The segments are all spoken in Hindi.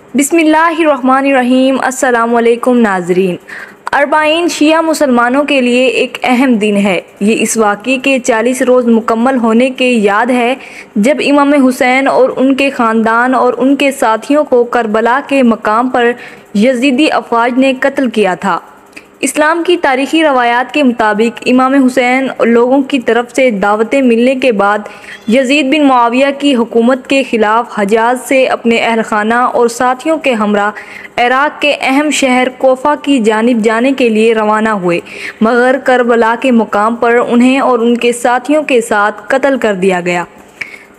बिस्मिल्लाहिर्रहमानिर्रहीम। अस्सलामुअलैकुम नाज़रीन। अरबाईन शिया मुसलमानों के लिए एक अहम दिन है। ये इस वाक़े के 40 रोज़ मुकम्मल होने के याद है जब इमाम हुसैन और उनके ख़ानदान और उनके साथियों को करबला के मकाम पर यज़ीदी अफ़वाज ने कत्ल किया था। इस्लाम की तारीख़ी रवायात के मुताबिक इमाम हुसैन लोगों की तरफ से दावतें मिलने के बाद यज़ीद बिन मुआविया की हुकूमत के ख़िलाफ़ हजाज से अपने अहल खाना और साथियों के हमरा इराक़ के अहम शहर कोफा की जानिब जाने के लिए रवाना हुए, मगर करबला के मुकाम पर उन्हें और उनके साथियों के साथ कत्ल कर दिया गया,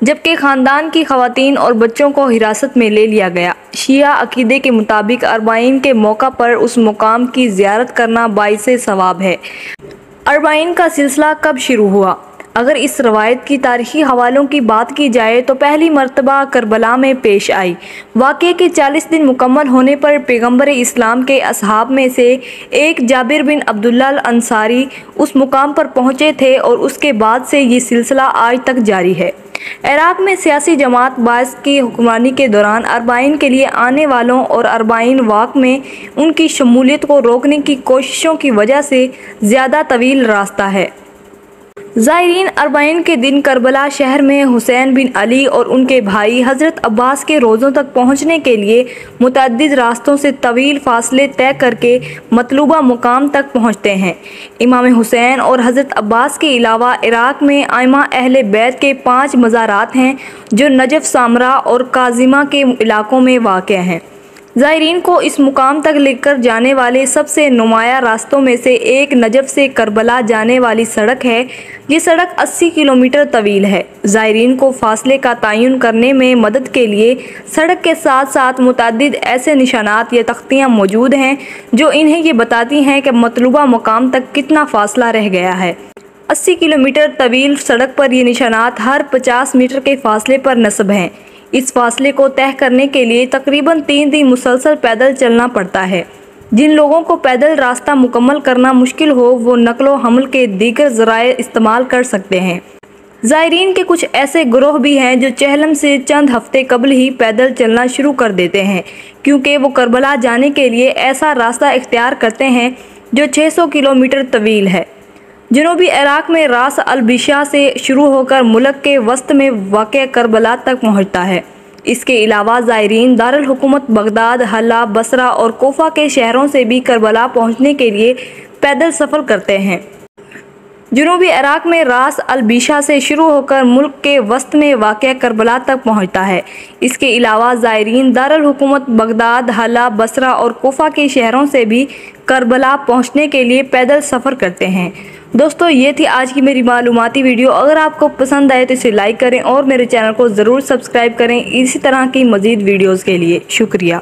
जबकि ख़ानदान की ख़वातीन और बच्चों को हिरासत में ले लिया गया। शिया अक़ीदे के मुताबिक अरबाईन के मौका पर उस मुकाम की ज़ियारत करना बाइसे सवाब है। अरबाईन का सिलसिला कब शुरू हुआ? अगर इस रवायत की तारीख़ी हवालों की बात की जाए तो पहली मरतबा करबला में पेश आई। वाक़े के 40 दिन मुकम्मल होने पर पैगम्बर इस्लाम के असहाब में से एक जाबिर बिन अब्दुल्ला अल-अंसारी उस मुकाम पर पहुँचे थे और उसके बाद से ये सिलसिला आज तक जारी है। इराक़ में सियासी जमात बास की हुक्मरानी के दौरान अरबाईन के लिए आने वालों और अरबाईन वाक़ में उनकी शमूलियत को रोकने की कोशिशों की वजह से ज़्यादा तवील रास्ता है। ज़ायरीन अरबाईन के दिन करबला शहर में हुसैन बिन अली और उनके भाई हज़रत अब्बास के रोज़ों तक पहुँचने के लिए मुतअद्दिद रास्तों से तवील फासले तय करके मतलूबा मुकाम तक पहुँचते हैं। इमाम हुसैन और हज़रत अब्बास के अलावा इराक़ में आइमा अहले बैत के 5 मज़ारात हैं जो नजफ़, सामरा और काज़िमा के इलाकों में वाक़ हैं। ज़ायरीन को इस मुकाम तक लेकर जाने वाले सबसे नुमाया रास्तों में से एक नजफ़ से करबला जाने वाली सड़क है। ये सड़क 80 किलोमीटर तवील है। ज़ायरीन को फासले का तयन करने में मदद के लिए सड़क के साथ साथ मुतअद्दिद ऐसे निशानात या तख्तियाँ मौजूद हैं जो इन्हें ये बताती हैं कि मतलूबा मुकाम तक कितना फासला रह गया है। 80 किलोमीटर तवील सड़क पर ये निशानात हर 50 मीटर के फासले पर नस्ब हैं। इस फासले को तय करने के लिए तकरीबन 3 दिन मुसलसल पैदल चलना पड़ता है। जिन लोगों को पैदल रास्ता मुकम्मल करना मुश्किल हो वो नकलो हमल के दीगर ज़राए इस्तेमाल कर सकते हैं। ज़ायरीन के कुछ ऐसे ग्रोह भी हैं जो चहलम से चंद हफ्ते कबल ही पैदल चलना शुरू कर देते हैं, क्योंकि वो करबला जाने के लिए ऐसा रास्ता इख्तियार करते हैं जो 600 किलोमीटर तवील है। जनूबी इराक़ में रास अल-बिशा से शुरू होकर मुल्क के वस्त में वाक़े करबला तक पहुँचता है। इसके अलावा ज़ायरीन दारुल हुकूमत बगदाद, हल्ला, बसरा और कोफा के शहरों से भी करबला पहुँचने के लिए पैदल सफ़र करते हैं। जनूबी इराक़ में रास अल-बिशा से शुरू होकर मुल्क के वस्त में वाक़या करबला तक पहुँचता है। इसके अलावा ज़ायरीन दारुल हुकूमत बगदाद, हल्ला, बसरा और कोफा के शहरों से भी करबला पहुँचने के लिए पैदल सफ़र करते हैं। दोस्तों, ये थी आज की मेरी मालूमाती वीडियो। अगर आपको पसंद आए तो इसे लाइक करें और मेरे चैनल को ज़रूर सब्सक्राइब करें इसी तरह की मज़ीद वीडियोज़ के लिए। शुक्रिया।